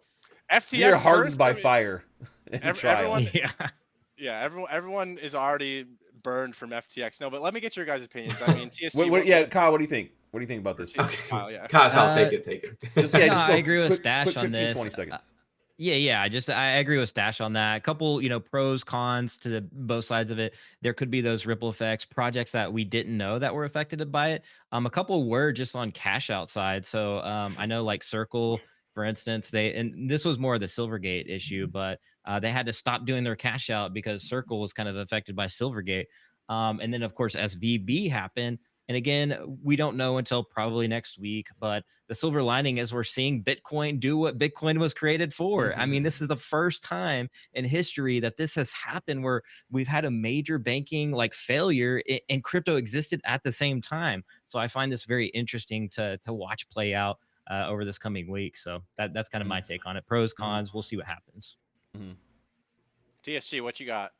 FTX. You're hardened by fire. Everyone is already burned from FTX. No, but let me get your guys' opinions. I mean, TSG. Kyle, what do you think? What do you think about this? Okay. Kyle, take it. Just I agree with Stash on this. 20 seconds. I agree with Stash on that. A couple, pros, cons to both sides of it. There could be those ripple effects, projects that we didn't know that were affected by it. A couple were just on cash outside. So I know like Circle, for instance, and this was more of the Silvergate issue, but they had to stop doing their cash out because Circle was kind of affected by Silvergate. And then of course SVB happened. And again, we don't know until probably next week, but the silver lining is we're seeing Bitcoin do what Bitcoin was created for. I mean, this is the first time in history that this has happened where we've had a major banking like failure and crypto existed at the same time. So I find this very interesting to watch play out over this coming week. So that's kind of my take on it. Pros, cons, we'll see what happens. TSG, what you got?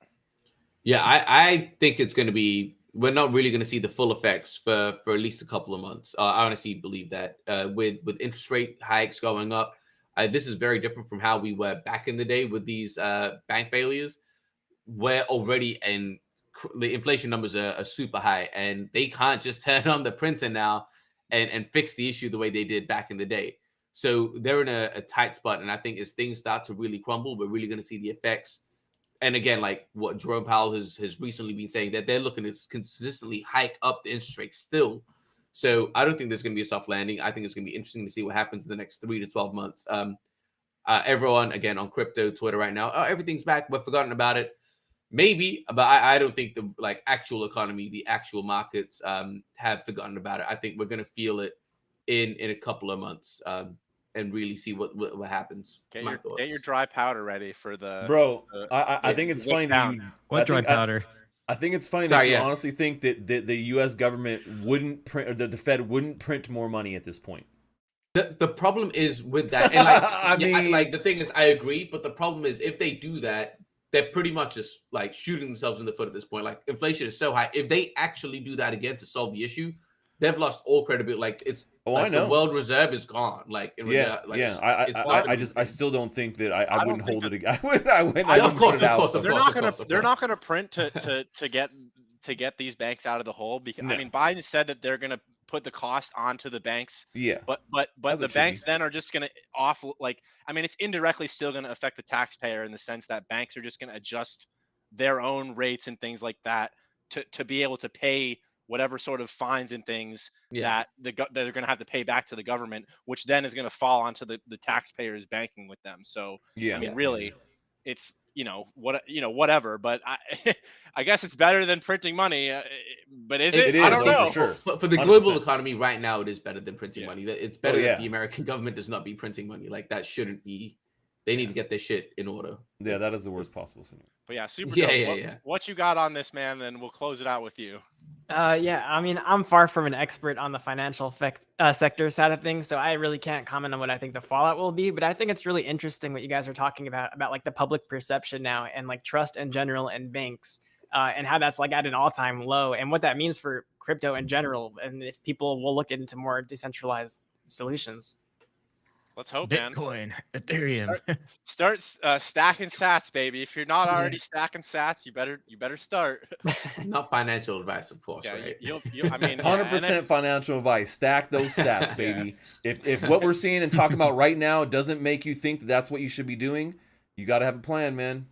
Yeah, I think it's going to be, we're not really going to see the full effects for at least a couple of months. I honestly believe that with interest rate hikes going up, this is very different from how we were back in the day with these bank failures. We're already in the inflation numbers are super high, and they can't just turn on the printer now and fix the issue the way they did back in the day. So they're in a tight spot, and I think as things start to really crumble, we're really going to see the effects. And again, like what Jerome Powell has recently been saying, that they're looking to consistently hike up the interest rate still. So I don't think there's going to be a soft landing. I think it's going to be interesting to see what happens in the next 3 to 12 months. Everyone, again, on crypto Twitter right now, everything's back. We've forgotten about it. Maybe, but I don't think the actual economy, the actual markets have forgotten about it. I think we're going to feel it in a couple of months. And really see what happens. Get your dry powder ready for the bro. I think it's funny that you dry powder. I think it's funny that you honestly think that the U.S. government wouldn't print, or that the Fed wouldn't print more money at this point. The problem is with that, and the thing is, I agree, but the problem is if they do that, they're pretty much just like shooting themselves in the foot at this point. Like inflation is so high. If they actually do that again to solve the issue, they've lost all credibility. Like it's. I know. The world reserve is gone. I still don't think that I wouldn't hold it again. Of course. They're not going to print to get these banks out of the hole because I mean Biden said that they're going to put the cost onto the banks. Yeah. But the banks then are just going to it's indirectly still going to affect the taxpayer in the sense that banks are just going to adjust their own rates and things like that to be able to pay whatever sort of fines and things that they're going to have to pay back to the government, which then is going to fall onto the taxpayers banking with them. So really, it's whatever. But I guess it's better than printing money. But is it? I don't know. For sure. For the global economy right now, it is better than printing money. It's better that the American government does not be printing money. Like that shouldn't be. They need to get their shit in order. Yeah, that is the worst possible scenario. But yeah, SuperDope. What you got on this, man? And we'll close it out with you. I mean, I'm far from an expert on the financial sector side of things, so I really can't comment on what I think the fallout will be. But I think it's really interesting what you guys are talking about like the public perception now and like trust in general and banks, and how that's like at an all-time low, and what that means for crypto in general, and if people will look into more decentralized solutions. Let's hope, Bitcoin, man. Ethereum. Start stacking sats, baby. If you're not already stacking sats, you better start. Not financial advice, of course. Yeah, right? I mean, 100% financial advice. Stack those sats, baby. If what we're seeing and talking about right now doesn't make you think that's what you should be doing, you got to have a plan, man.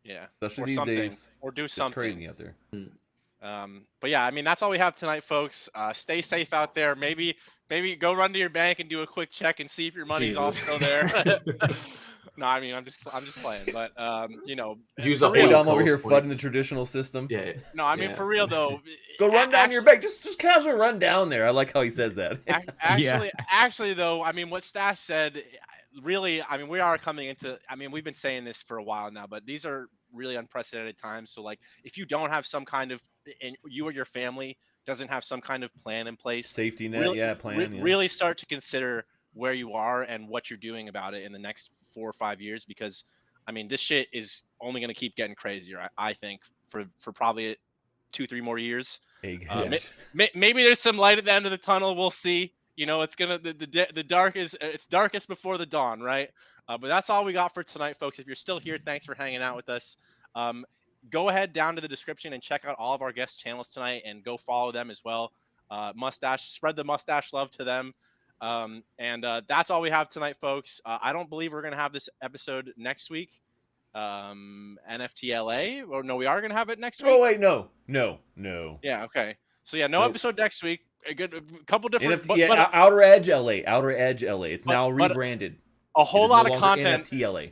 Yeah, especially these days. Or do something. It's crazy out there. But yeah, I mean, that's all we have tonight, folks. Stay safe out there. Maybe go run to your bank and do a quick check and see if your money's all Jesus. still there. No, I mean, I'm just playing. But you know, Use for up real. all I'm over here Cole's fudding the points. traditional system. Yeah. No, I mean, Yeah. for real though. Go run down your actually- bank. Just casual run down there. I like how he says that. Actually, though, I mean, what Stash said, really, I mean, we are coming into. I mean, we've been saying this for a while now, but these are really unprecedented times. So, like, if you don't have some kind of, and you or your family doesn't have some kind of plan in place, Safety net, really, yeah, plan. Yeah. really start to consider where you are and what you're doing about it in the next 4 or 5 years, because, I mean, this shit is only going to keep getting crazier. I think for probably 2-3 more years. Maybe there's some light at the end of the tunnel. We'll see. You know, it's gonna the dark is it's darkest before the dawn, right? But that's all we got for tonight, folks. If you're still here, thanks for hanging out with us. Go ahead down to the description and check out all of our guest channels tonight, and go follow them as well. Mustache, spread the mustache love to them. And that's all we have tonight, folks. I don't believe we're gonna have this episode next week. NFTLA, or no, we are gonna have it next week. Oh wait, no. Yeah, okay. So yeah, no Nope. episode next week. A couple different, NFT, but Outer Edge LA. Outer Edge LA. It's now but rebranded. a whole lot of It is no longer content. NFT LA.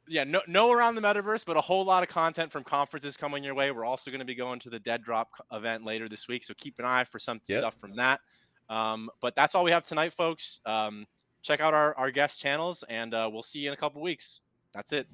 Yeah, no around the metaverse, but a whole lot of content from conferences coming your way. We're also going to be going to the Dead Drop event later this week, so keep an eye for some stuff from that. But that's all we have tonight, folks. Check out our guest channels, and we'll see you in a couple weeks. That's it.